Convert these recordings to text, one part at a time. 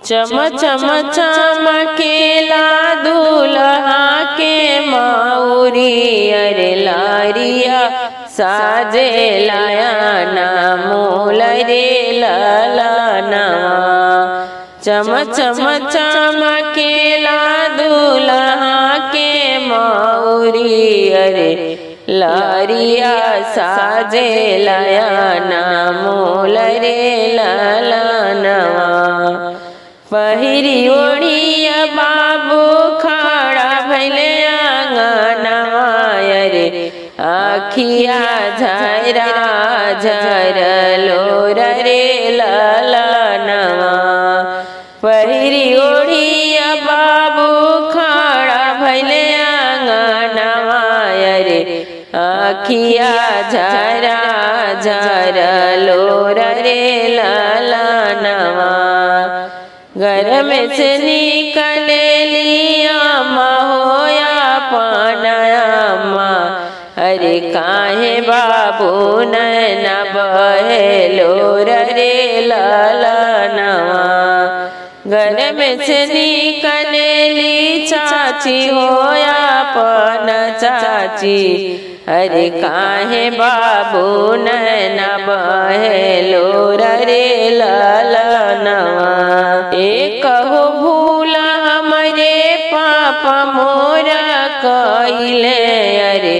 चम चम चमकेला दूल्हा के माउरी अरे लारिया साजे लाया ना मोल रे लालनवा। चम चम चमकेला दूल्हा के माउरी अरे लारिया साजे लाया ना मोल रे लालनवा। पहिरी ओढ़िया बाबू खड़ा भैले आंगनवा अरे आखिया झरा झरलो रे लालनवा। पहिरी ओढ़िया बाबू खड़ा भैले आंगनवा अरे आखिया झरा झरलो रे लालनवा। घर में से निकले लिया होया पानयामा अरे काहे बाबू न बहेलो रे लालनवा। घर में से निकले ली चाची होया पान चाची अरे काहे बाबू न बहेलो रे लालनवा। एक हो भूल हमारे पापा मोरा कइले अरे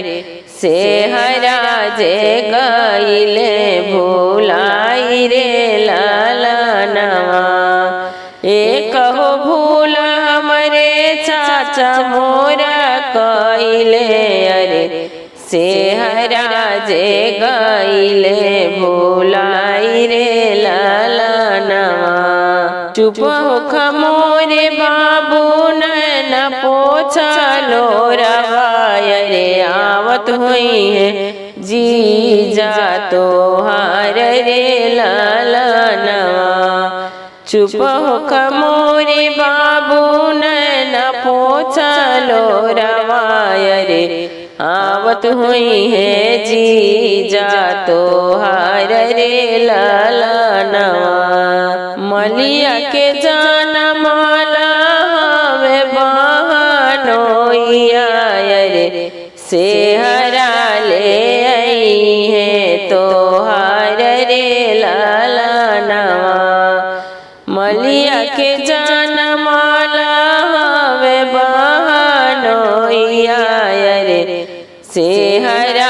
सेहरा जे गइले भूलाई रे लालनवा। एक हो भूल हमारे चाचा मोरा कइले अरे सेहरा जे गइले भूलाई रे लालनवा। चुप होख मोरे बाबू न पोछलो रवाय रे आवत हुई है जीजा तोहार रे लालनवा। चुप होख मोरे बाबू न पोछलो रवाय रे आवत हुई है जीजा तोहार रे लालनवा। मलिया के जाना माला हवे बहनोइया रे सेहरा ले आई है तोहार रे लालनवा। मलिया के जाना माला हवे बहनोइया रे सेहरा